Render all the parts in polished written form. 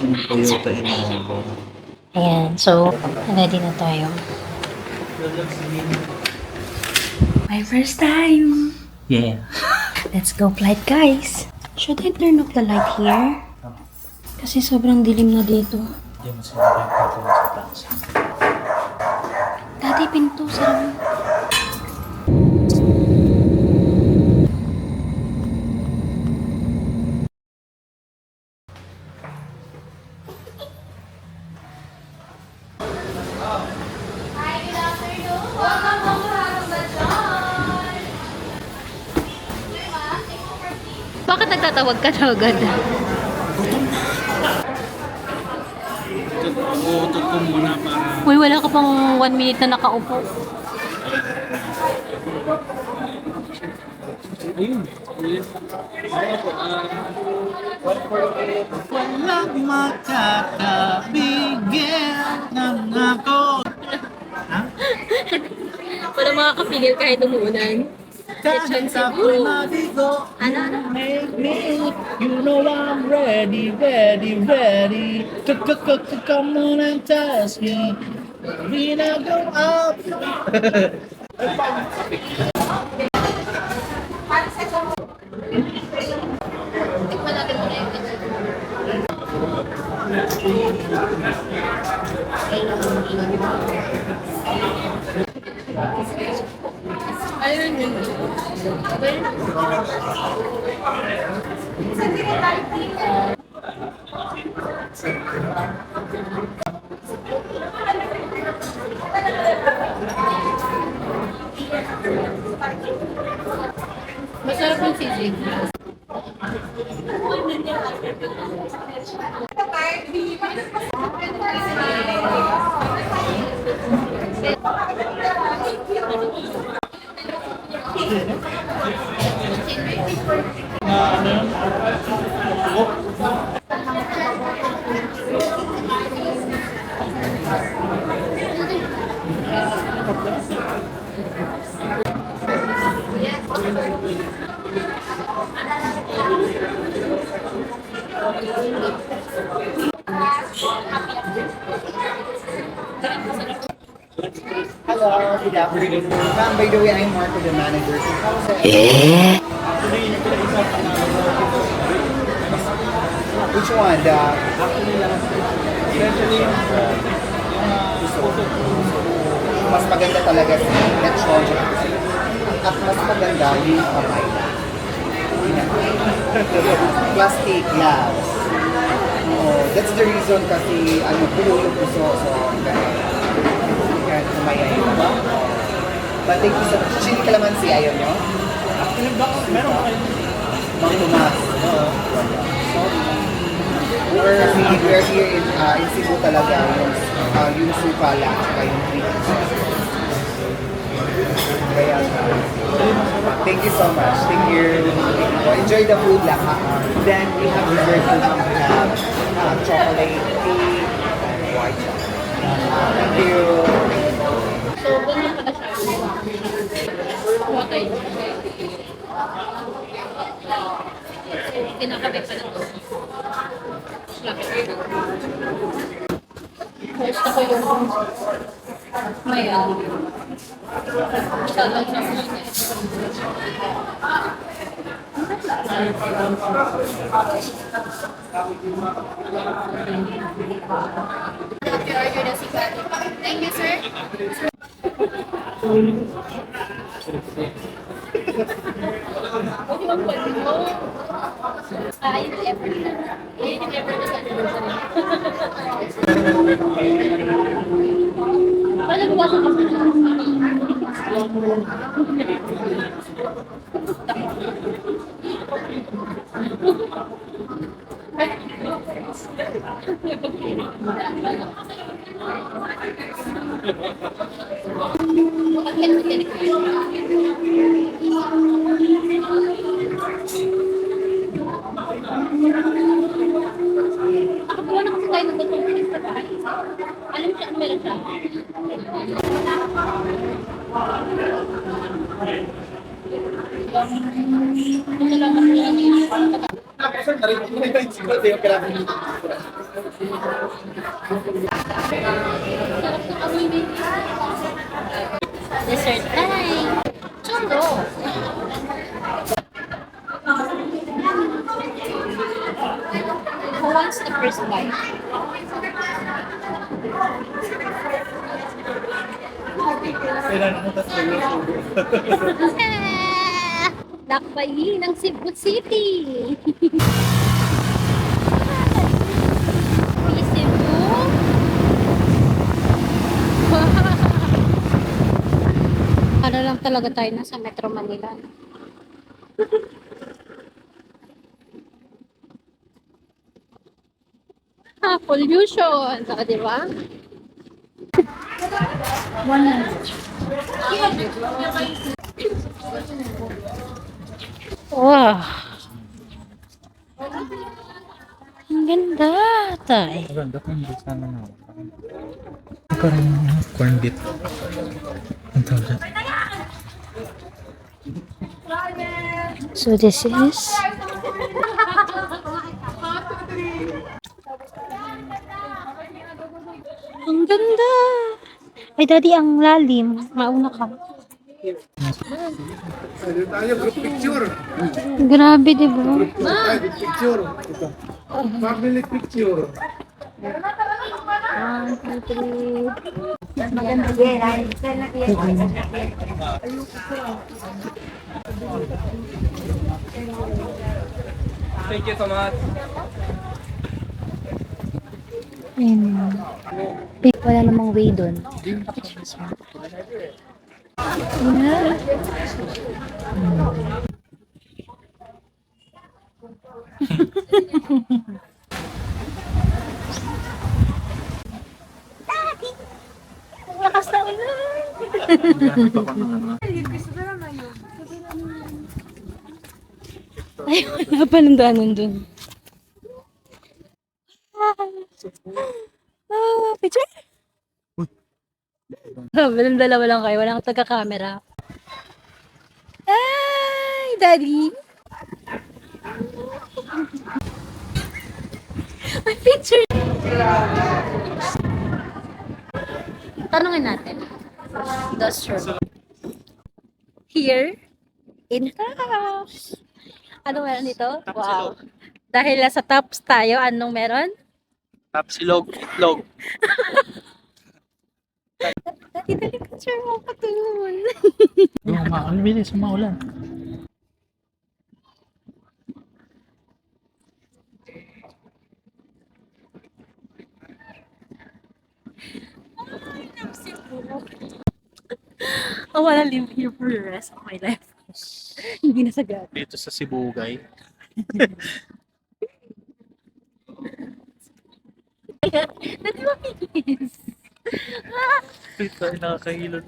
Yung Toyota Innova. Ayan, so, ready na tayo. My first time! Yeah. Let's go flight, guys! Should I turn off the light here? Kasi sobrang dilim na dito. Hindi mo sila pinto sa taas. Dati pinto, sarap. Bakit nagtatawag ka na agad? Uutot ko muna para... Uy, wala ka pang 1 minute na nakaupo. Ayun. Walang makakabigyan ng ako. Wala makakapigil kahit umuunan. Kahit ako'y maligo, make me, you know I'm ready, ready, ready. Come on and touch me. We now go up. Ayun yun. Masarap yung sisig. Hello, good afternoon. Ma'am, by the way, I'm Marco, the manager. So, how's it? Which one? Mas maganda talaga si lechon. At mas maganda yung kamay. Plastic gloves. Oh, that's the reason kasi ano, pulo yung puso. So, kahit kumaya yun ba? But thank you so much. Chili calamansi, ayaw nyo? Meron ka kayo. Mang Tomas. We're here in Cebu talaga. Yung suka lang, tsaka yung cream. Kaya, thank you so much. Thank you. Enjoy the food lang. Then we have dessert food. We have chocolate cake and white chocolate. Thank you. So, ganyan pala siya. Okay. Kinakabit pa na to. Gusto ko yung may ano. Isa lang sa Order na si Kati. Thank you, sir. Okay, ang pwede mo. Yun yung effort na. Yun yung effort na sa anniversary. Paano buwasan ka sa Nakabuha na kasi tayo ng tutulong sa bahay. Alam siya, ano meron siya? Ito lang kasi Dessert time. Churro. Who wants the first bite? Lakbayi ng Cebu City. May Cebu. Para lang talaga tayo nasa Metro Manila. Pollution. O, di ba? Wow. Ang ganda, tay. Maganda kung hindi sana na. Parang corn beef. Ang tawag dyan. So this is ang ganda. Ay, daddy, ang lalim. Mauna ka. Tayo group picture. Grabe, di ba? Private picture. Family picture. Thank you so much. Ayun. Wala namang way doon. Yeah. Lakas na ulan. Ay, wala pa ng daanan dun. Picture? Walang dalawa lang kayo. Walang taga-camera. Ay, daddy. May picture. Tanungin natin. That's true. Here in house. Ano meron dito? Wow. Dahil nasa tops tayo, anong meron? Tapsilog, itlog. Dali, picture mo pa dun. Ang bilis, maulan. I wanna live here for the rest of my life. Hindi na sagad. Dito sa Sibugay. Dati mo pinis. Dito ay nakakahilot.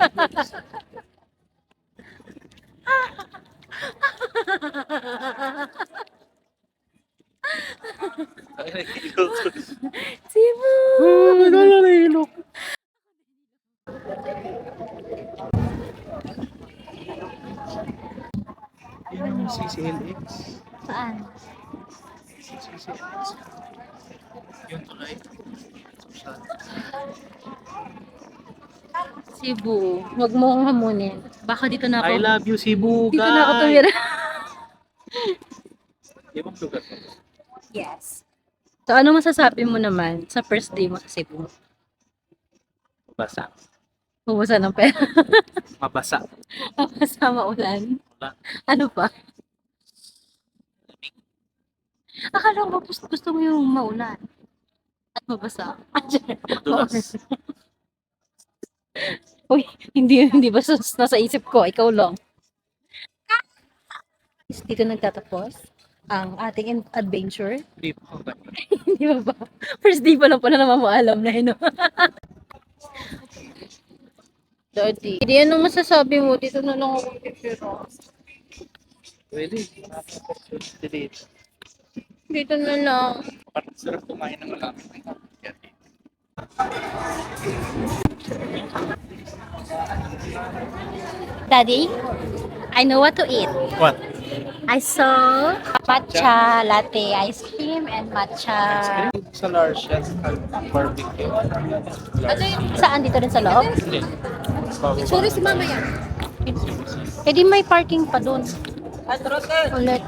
Ay, nahihilot. Sibo! Nahihilot. Yun yung CCLX. Saan? CCLX. Yung tulay. Cebu. Huwag mo akong hamunin. Baka dito na ako. I love you, Sibugay. Dito na ako tumira. Ibang lugar pa. Yes. So, ano masasabi mo naman sa first day mo sa Cebu? Basa. Bubasa ng pera. Mabasa. Kasama ulan. Wala. Ano pa? Akala ko gusto mo yung maulan. At mabasa. Madulas. Uy, hindi ba nasa isip ko? Ikaw lang. Dito nagtatapos ang ating adventure. Hindi pa ako. Hindi ba ba? First day pa lang pala naman mo alam na yun. Daddy, hindi yan ang masasabi mo. Dito na lang ako pipiro. Pwede. Delete. Dito na lang. Parang sarap kumain ng malamig. Daddy, I know what to eat. What? I saw matcha latte ice cream and matcha. Sa large yan, barbecue. Saan dito rin sa loob? Sorry si mama yan. Eh di may parking pa doon. Ulit.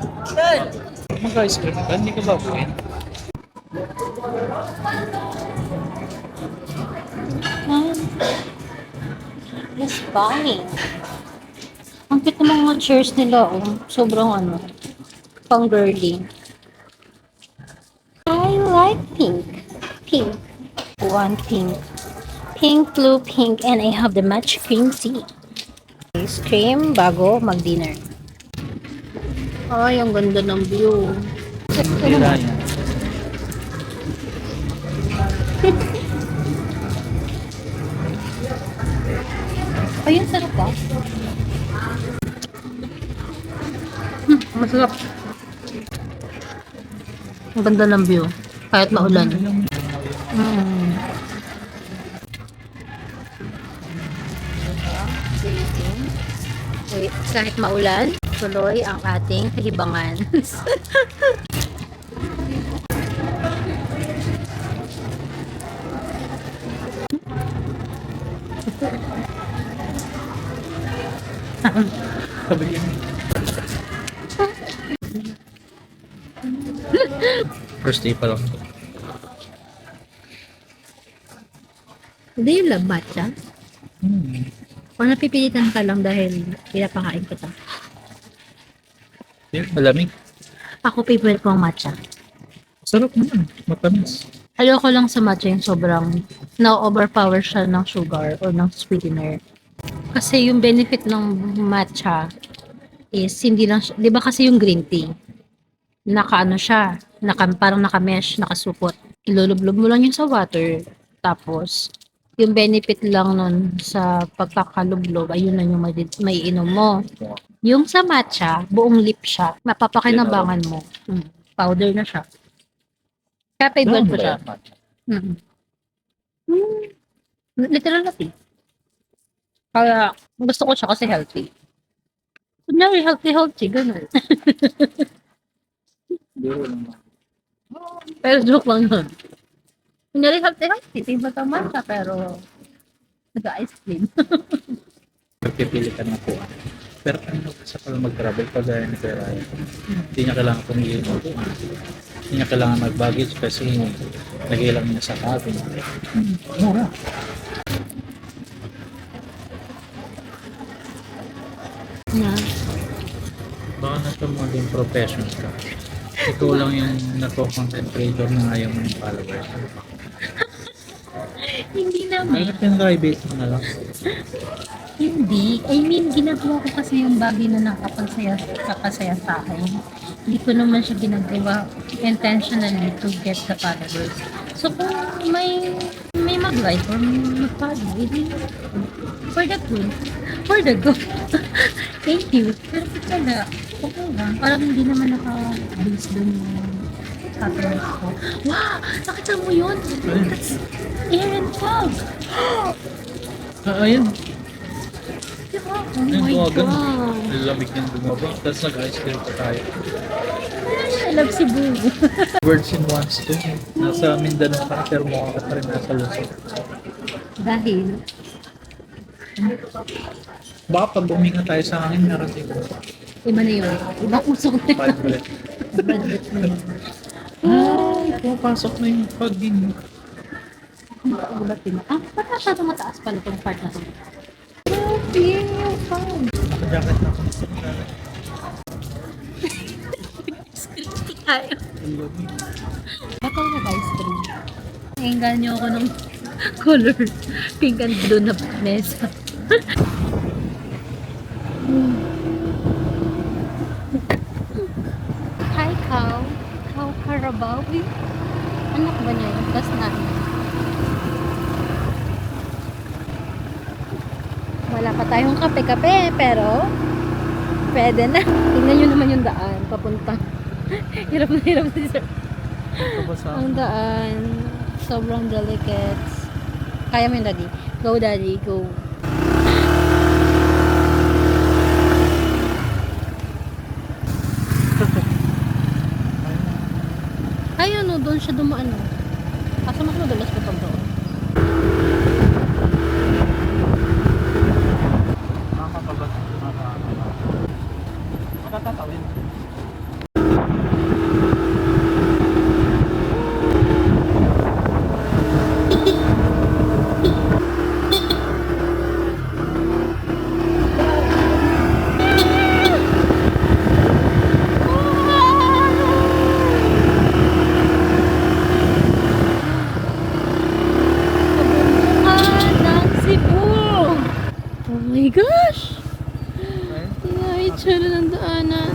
Mag-ice cream ka, hindi ka ba buhin? Let's buy. Ang cute ng mga chairs nila, oh. Sobrang ano, pang girly. I like pink. Pink. One pink. Pink, blue, pink, and I have the match cream tea. Ice cream bago mag-dinner. Ay, ang ganda ng view. Tira yan. Ayun, sarap ba? Masarap. Ang ganda ng view. Kahit maulan. Wait, kahit maulan, tuloy ang ating libangan. Sabi yun. First day pa lang. Hindi yung love matcha. O napipilitan ka lang dahil pinapakain kita. Yeah, malamig. Ako favorite ko ang matcha. Sarap naman. Matamis. Ayoko lang sa matcha yung sobrang na-overpower siya ng sugar or ng sweetener. Kasi yung benefit ng matcha is hindi lang siya, 'di ba kasi yung green tea, nakaano siya, parang naka-mesh, nakasupot. Ilulublob mo lang yun sa water. Tapos, yung benefit lang nun sa pagkakalublob, ayun na yung may inom mo. Yung sa matcha, buong lip siya. Mapapakinabangan mo. Powder na siya. Kaya favorite ko siya. Literal na tea. Kaya gusto ko siya kasi healthy. Kunyari healthy, ganun. Pero joke lang nun. Kunyari healthy, tingin ka matcha, pero nag-ice cream. Magpipili ka ng kuha. Pero ano sa pala mag-travel pag ni Kuya Ryan? Hindi niya kailangan pumili mo. Hindi niya kailangan mag-baggage kasi nag-ilang niya sa cabin. Mura. Na. Baka na ito maging professional ka. Ikaw lang yung nagko-concentrator na ayaw mo ng followers. Hindi naman. Bakit yung private mo na lang? Hindi. I mean, ginagawa ko kasi yung bagay na nakakasaya sa akin. Hindi ko naman siya ginagawa intentionally to get the followers. So, kung may mag-like or mag-follow, hindi for the good. For the good. Thank you. Pero pala, okay lang. Parang hindi naman naka-base dun yung followers ko. Wow! Nakita mo yun? That's Aaron Fog! Ayun. Diba? Oh Ayun, my buwagan. God. Lamig yung bumaba. Tapos nag-ice cream pa tayo. I love Cebu. Birds in one stone. Nasa Mindanao ka pero mukha ka pa rin nasa Luzon. Dahil, Baka pag buminga tayo sa hangin, meron din. iba na yun. Ibang usok na yun. Five ulit. Budget na yun. Ay, pumapasok na yung pag-din. Ulat din. Ah, ba't masyado mataas pala itong part na ito? Okay, fine. Naka-jacket na ako. Tayo. Bakaw na guys, 3. Nainggan niyo ako ng color pink and blue na mesa. Hi, Cow. Cow Carabao. Anak ba niya yun? Tapos na. Wala pa tayong kape-kape, pero pwede na. Tingnan nyo naman yung daan, papunta. Hirap na si sir. Ang daan, sobrang delicate. Kaya mo yun, daddy. Go, daddy, go. doon siya dumaan. Kaso mas madulas ko pag doon. Nakakabagat ito na makatatawin. Kabundukan ng Cebu! Oh my gosh! Ay, itsura ng daanan.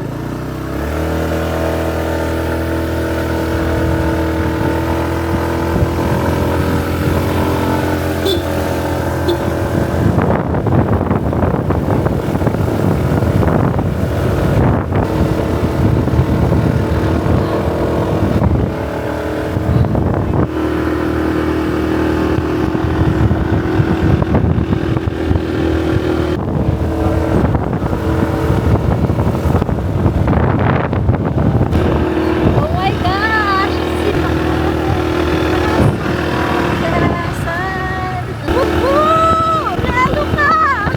Oh my gosh! Sinasan! Woohoo! Nalo ka! Ah!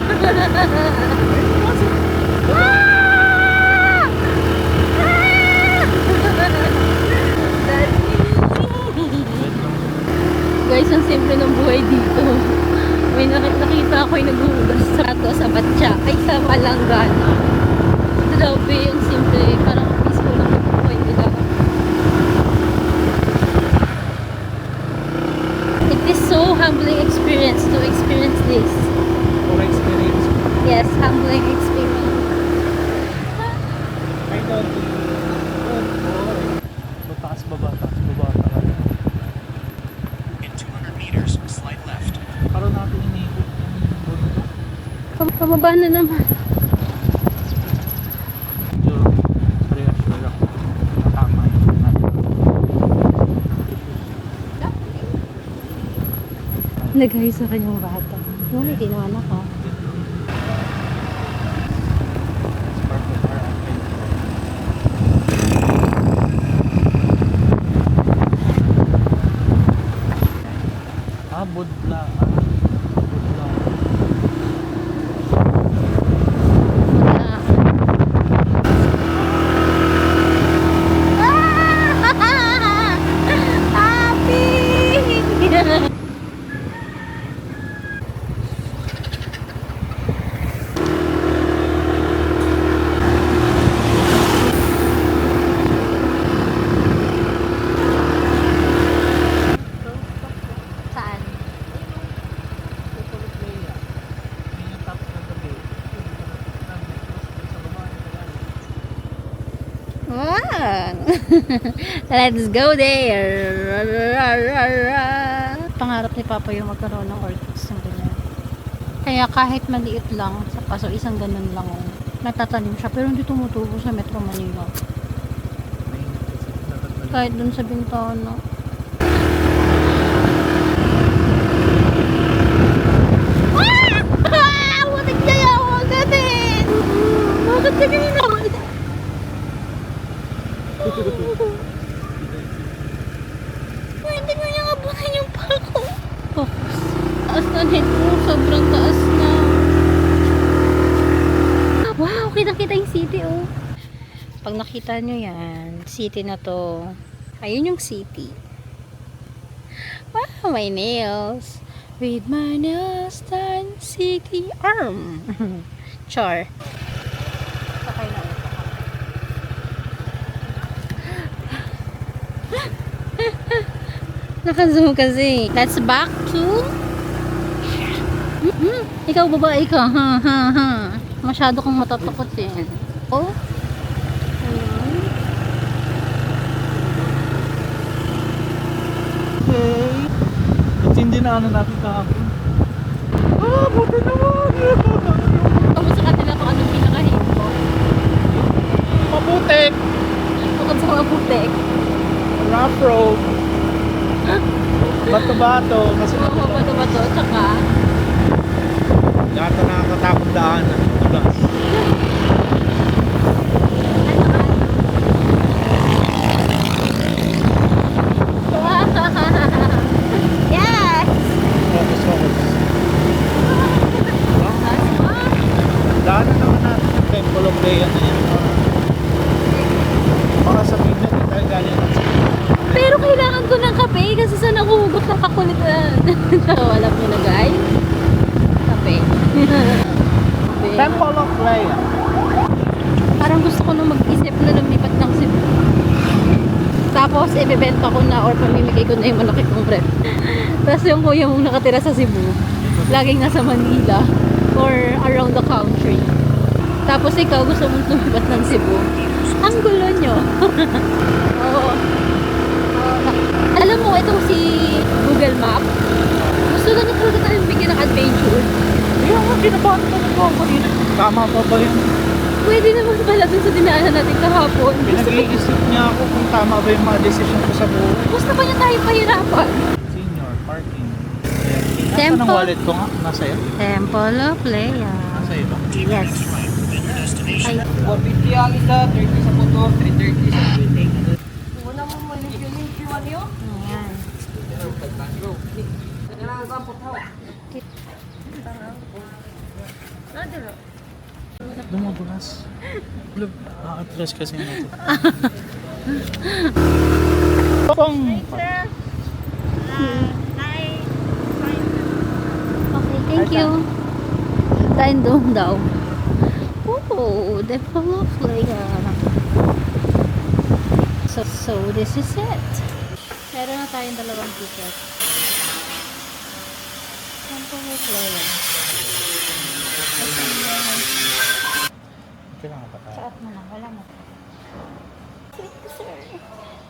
Guys, ang simple ng buhay dito. May nakita ako yung naghuhugas sa batya. Ay, sa Malanggana. Grabe, ang simple. Parang peaceful lang yung buhay nila. It is so humbling experience to experience this. For experience. Yes, humbling experience. I don't so taas baba. In 200 meters, slide left. Karoon natin iniikot yung bundok. Pababa na naman. Medyo reassure ako na tama yung natin. Nagay sa kanyang bata. Bakit tinawan ako? Part of our adventure. Budla. Budla. Happy! Saan? Wow. Let's go there. Pangarap ni Papa yung magkaroon ng orchids ng ganyan. Kaya kahit maliit lang, sa paso isang ganun lang, natatanim siya. Pero hindi tumutubo sa Metro Manila. Kahit dun sa bintana. Ah! Walang kaya ako agad. Bakit ka ganyan ako? Pwede mo niyang abutin yung pako. Focus. Taas na nito. Sobrang taas na. Wow, kitang-kita yung city, oh. Pag nakita nyo yan, city na to. Ayun yung city. Wow, my nails. With my nails done, city arm. Char. Sakay na ulit ako. Naka-zoom kasi. Let's back to... Ikaw babae ka. Ha, ha, ha. Masyado kang matatakot eh. Oh. Okay. At hindi na ano natin kahapon. Buti naman! Tapos sa kanila kung anong pinaka-hate mo. Maputik! Bukod sa mga putek. Rough road! Bato-bato! Kasi Oo, bato-bato. Tsaka, lahat na nakakatakot daan. Tugas. So, alam nyo na guys. Kape. Kape. Temple of Leia. Parang gusto ko nung mag-isip na lumipat ng Cebu. Tapos, ibebenta ko na or pamimigay ko na yung malaki kong rep. Tapos yung kuya mong nakatira sa Cebu, laging nasa Manila or around the country. Tapos ikaw gusto mong lumipat ng Cebu. Ang gulo nyo. Oo. Alam mo, itong si Google Map, gusto na niya talaga tayong bigyan ng adventure. Yung kinabahan ko ng kanina. Tama pa ba yun? Pwede naman pala dun sa dinaanan natin kahapon. Pinag-iisip niya ako kung tama ba yung mga decision ko sa buhay. Gusto pa niya tayo pahirapan. Senior, parking. Nasa Temple. ng wallet ko nga? Nasa iyo? Temple of Leia. Nasa iyo ba? Yes. Ay, 450 ang isa, 30 sa puto, 330 sa building. ayan. Dumudulas. Atras kasi natin. Pang! Okay, thank you. Kain doon daw. Oh, the follow Leia. So this is it. Meron na tayong dalawang ticket. Temple of Leia. Kailangan pa tayo. Chat mo na, wala na. Sweet ka, sir.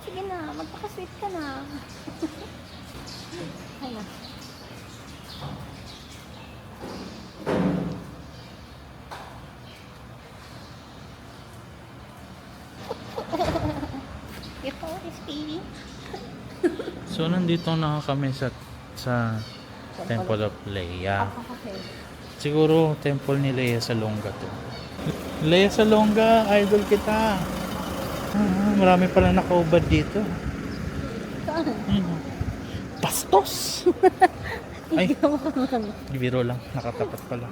Sige na, magpaka-sweet ka na. Ayun. Your phone is baby. So nandito na kami sa Temple of Leia. Okay. Siguro temple ni Leia Salonga to. Leia Salonga, idol kita. Marami pala nakaubad dito. Saan? Ayun, oh. Bastos! Ay, biro lang. Nakatapat pala.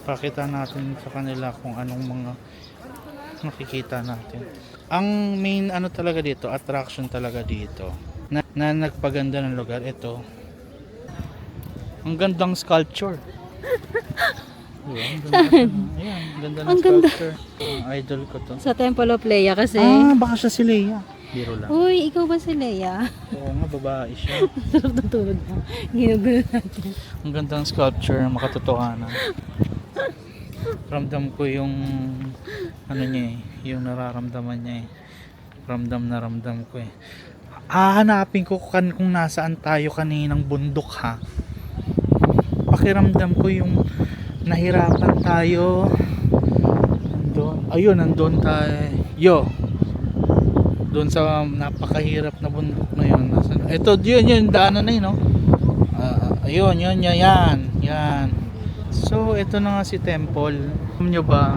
Pakita natin sa kanila kung anong mga nakikita natin. Ang main ano talaga dito, attraction talaga dito na nagpaganda ng lugar, ito. Ang gandang sculpture. Diba? Ang ganda. Ayan, ganda ng Ang ganda. sculpture. Ang idol ko to. Sa Temple of Leia kasi. Baka siya si Leia. Biro lang. Uy, ikaw ba si Leia? Oo nga, babae siya. Sarap ng tulog mo. Ginugulo natin. Ang gandang sculpture, makatotohanan. Ramdam ko yung ano niya eh, yung nararamdaman niya eh. Ramdam na ramdam ko eh. Hahanapin ko kung nasaan tayo kaninang bundok ha. Pakiramdam ko yung nahirapan tayo. Nandun. Ayun, nandun tayo. Doon sa napakahirap na bundok na yun. Ito, yun, daanan na yun, no? Ayun, yan. So, ito na nga si Temple. Alam nyo ba,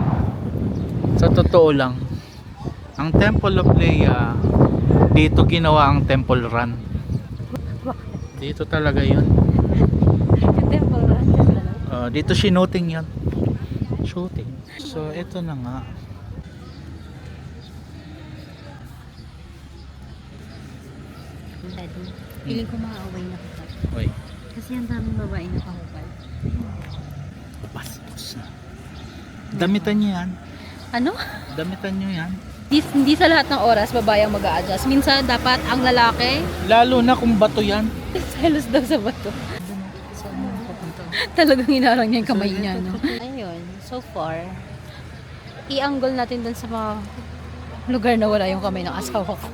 sa totoo lang, ang Temple of Leia, dito ginawa ang Temple Run. Dito talaga yun. Yung Temple Run. Dito shooting yun. Shooting. So, ito na nga. Daddy, feeling ko maaaway na kita. Oy, Kasi ang daming babae na kahubad. bastos na. Damitan nyo yan. Ano? Damitan nyo yan. Hindi sa lahat ng oras babae ang mag-a-adjust. Minsan dapat ang lalaki Lalo na kung bato yan. selos daw sa bato. Talagang hinarang niya yung kamay niya, no? Ayun, so far, i-angle natin dun sa mga lugar na wala yung kamay ng asawa ko.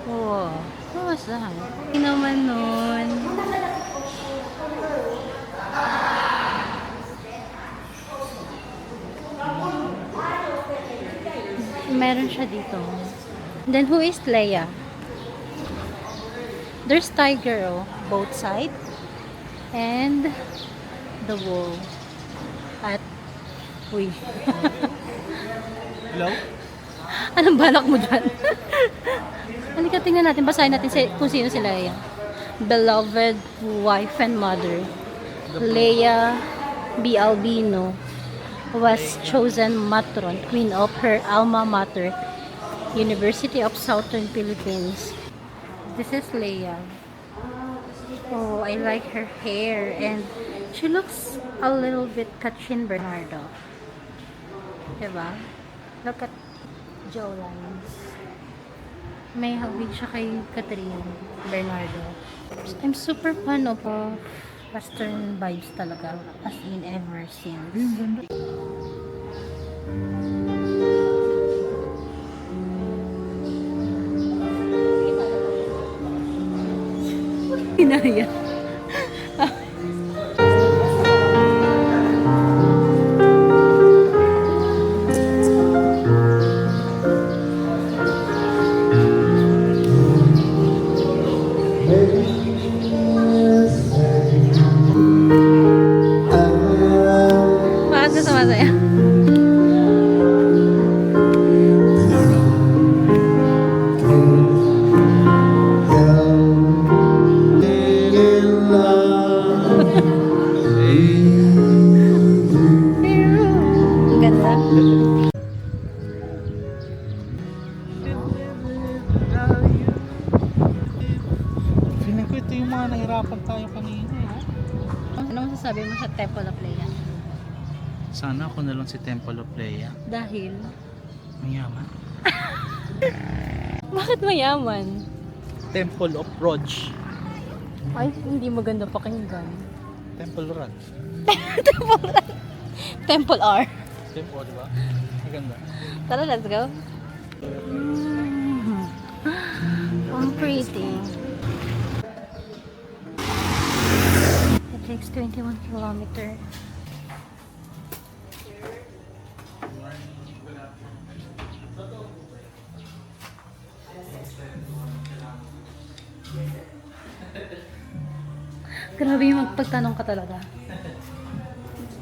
Wow, what was that? Hindi naman nun. Meron siya dito. Then who is Leia? There's tiger, oh, both side. And the wall. At uy. Hello? Anong balak mo dyan? Halika, tingnan natin. Basahin natin kung sino si Leia. Beloved wife and mother. Leia B. Albino. was chosen matron, queen of her alma mater, University of Southern Philippines. This is Leia. Oh, I like her hair, and she looks a little bit Katrin Bernardo. Diba? Look at jawline. May hawig siya kay Katrin Bernardo. I'm super fan of Western vibes talaga, as in ever since. Hinaya. Bakit ka sumasaya? Ang ganda. Feeling ko ito yung mga nahirapan tayo kanina. Ano masasabi mo sa Temple of Leia? Sana ako na lang si Temple of Leia. Dahil? Mayaman. Bakit mayaman? Temple of Rog. Ay, hindi maganda pakinggan. Temple Run. Temple R. Temple, di ba? Maganda. Tara, let's go. Ang pretty. It takes 21 kilometers. Grabe yung magpagtanong ka talaga.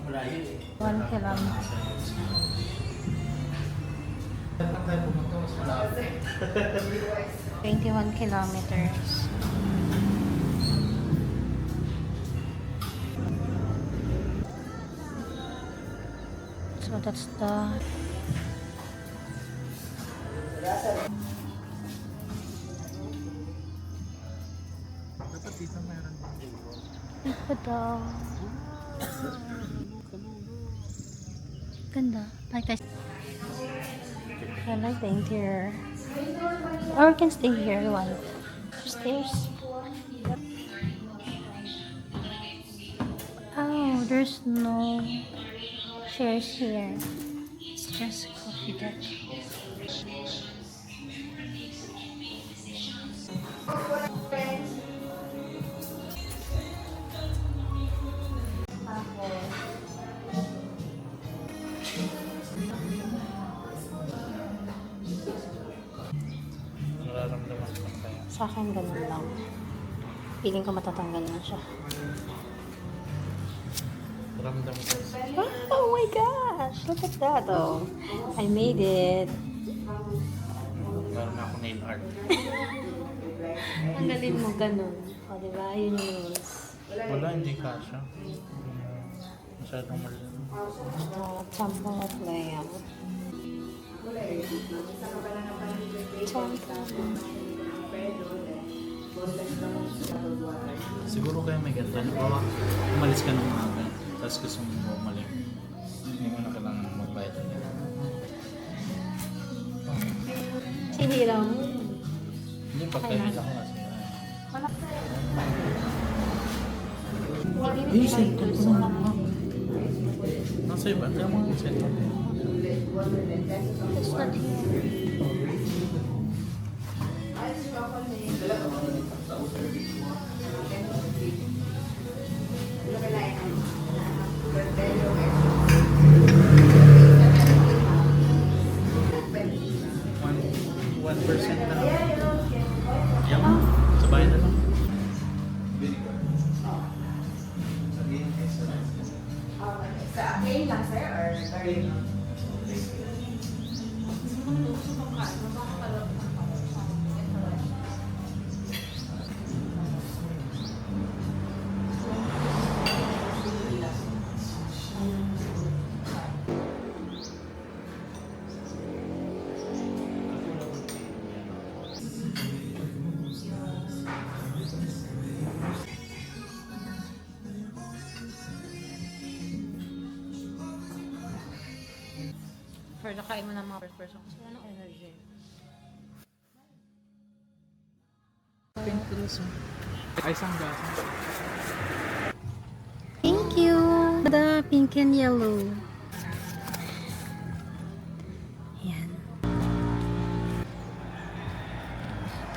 1 kilometer. Twenty-one kilometers. So that's the Dapat dito meron din. daw. Ganda. Like this. I like the interior. Or we can stay here if you want. Stairs. Oh, there's no chairs here. It's just coffee deck. Nararamdaman ko kaya. Sa akin, ganun lang. Feeling ko matatanggal na siya. Ramdam ko. Oh my gosh! Look at that, oh. I made it. Meron na ako nail art. Tanggalin mo ganun. O, diba? Yun yung rules. Wala, hindi kasha. Masyadong mali. Temple of Leia. Siguro kaya may ganito. Halimbawa, umalis ka ng maaga. Tapos gusto mo bumalik. Hindi mo na kailangan magbayad ulit. Sinira mo. Hindi, pagkahila ko kasi. Eh, center ko na lang. Nasa iba? Kaya mo yung center. It's not here. One percent na lang. Yan. Sabay na lang. prefer na kain mo ng mga first person kasi wala ng energy. Ay, sangga. Thank you! The pink and yellow. Yan.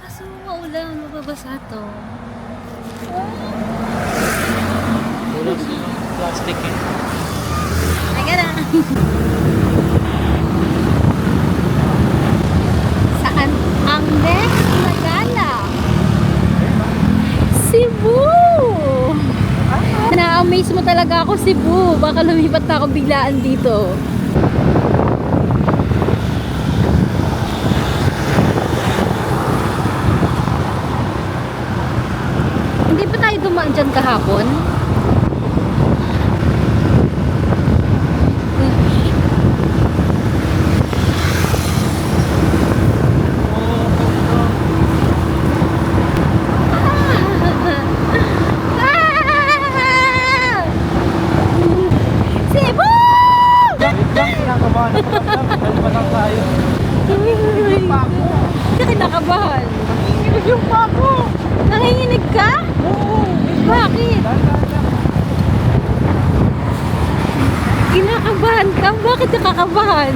Kaso maulan, mababasa to. Wala silang plastic eh. Teka na. Saan ang next na gala? Cebu! Na-amaze mo talaga ako, Cebu. Baka lumipat na ako biglaan dito. Hindi pa tayo dumaan dyan kahapon? Ah! Cebu! Kinakabahan ako lang. Dahil pa lang tayo. Hindi kinakabahan. Nanginginig yung pa ako. Nanginginig ka? Oo. Bakit? Kinakabahan ka? Bakit nakakabahan?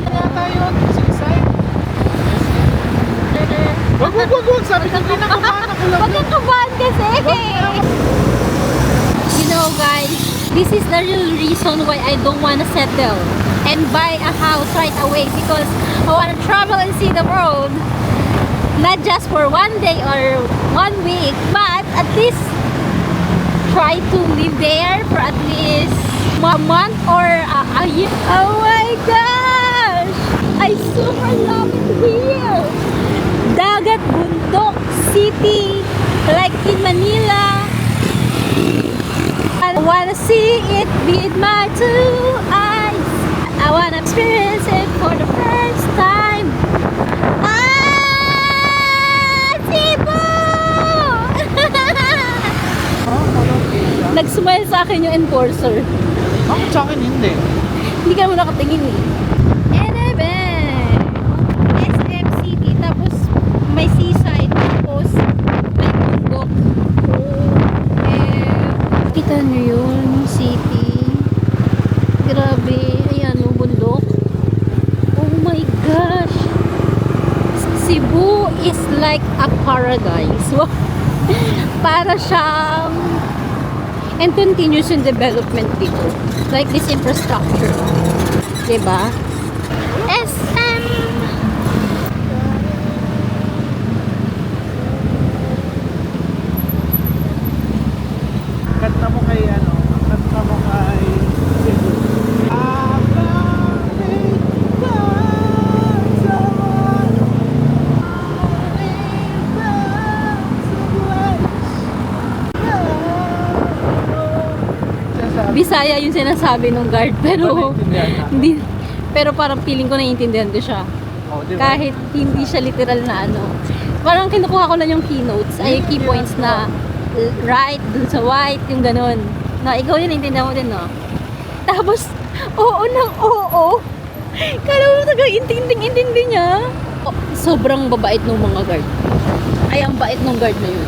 Kaya tayo. Sigsay. Wag. Sabi ko kinakabahan ako lang. Bakit kabahan kasi? You know guys, this is the real reason why I don't wanna settle and buy a house right away because I wanna travel and see the world. Not just for one day or 1 week, but at least try to live there for at least a month or a year. Oh my gosh! I super love it here! Dagat, bundok, city, like in Manila. I wanna see it with my 2 eyes. I wanna experience it for the first time. Cebu! Nag-smile sa akin yung enforcer. Ako sa akin hindi. Hindi ka naman nakatingin eh. Enebe! SM City, tapos may seaside, tapos may bundok. Kita nyo yun, yung city. Grabe, ayan, yung bundok. Oh my gosh! Cebu is like a paradise. Para siyang and continuous in development dito. Like this infrastructure. Diba? SM! Kanta mo kay ano? Kanta mo kay Cebu. Bisaya yung sinasabi ng guard pero hindi, pero parang feeling ko naiintindihan ko siya. Oh, diba? Kahit hindi siya literal na ano. Parang kinukuha ko lang yung keynotes, ay key points na right, dun sa white, yung ganun. No, ikaw yun, naiintindihan mo din, no? Tapos, oo ng oo. Kala mo taga-intindi niya. Oh, sobrang babait ng mga guard. Ay, ang bait ng guard na yun.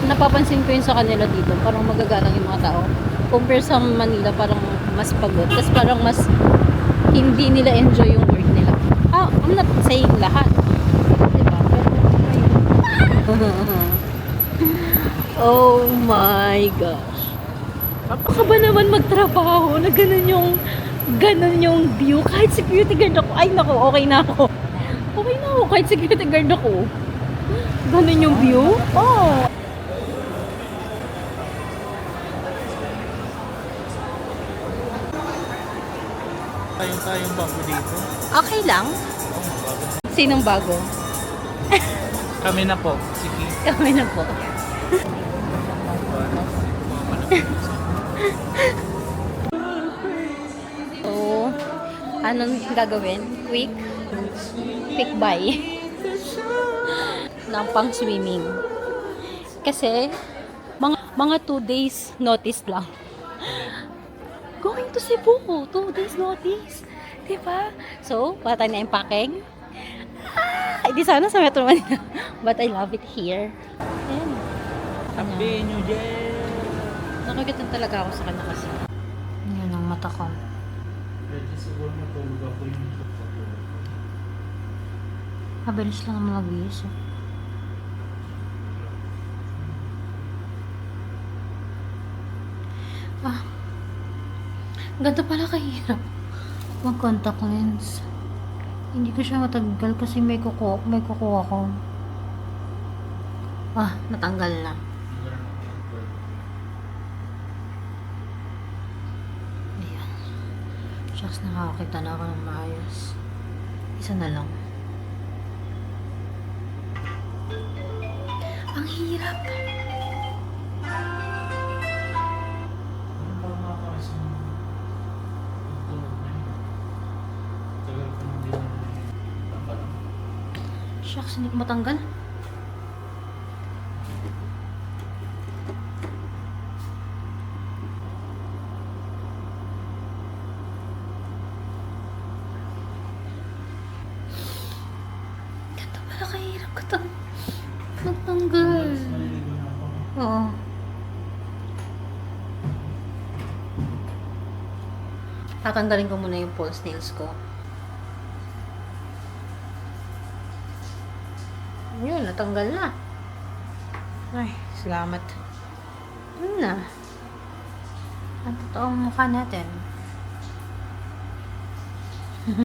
Napapansin ko yun sa kanila dito. Parang magagalang yung mga tao. Compare sa Manila, parang mas pagod. Tapos parang mas hindi nila enjoy yung work nila. I'm not saying lahat. Diba? Pero, oh my gosh. Baka ba naman magtrabaho na ganun yung view? Kahit security guard ako, ay naku, okay na ako. Okay na ako, kahit security guard ako. Ganun yung view? Oh. Tayong bago dito. Okay lang. Sinong bago? Kami na po. Sige. Kami na po. So, anong gagawin? Quick buy ng pang swimming. Kasi, mga 2 days notice lang. Going to Cebu, 2 days notice. Diba? So, wala tayo na impacking. Hindi sana sa Metro Manila. But I love it here. Ayan. Happy New Year! Nakagitan talaga ako sa kanya kasi. Yan ang mata ko. Siguro matulog ako yung Mabilis lang naman mag-iis. Ganito pala kahirap mag-contact lens. Hindi ko siya matanggal kasi may kukuha ko. Natanggal na. Ayan. Shucks, nakakakita na ako ng maayos. Isa na lang. Ang hirap. Shucks, hindi ko matanggal. Ganito pala kahirap ka matanggal. Oo. Tatanggalin ko muna yung false nails ko. Yun, natanggal na. Ay, salamat. Yun na. Ang totoong mukha natin.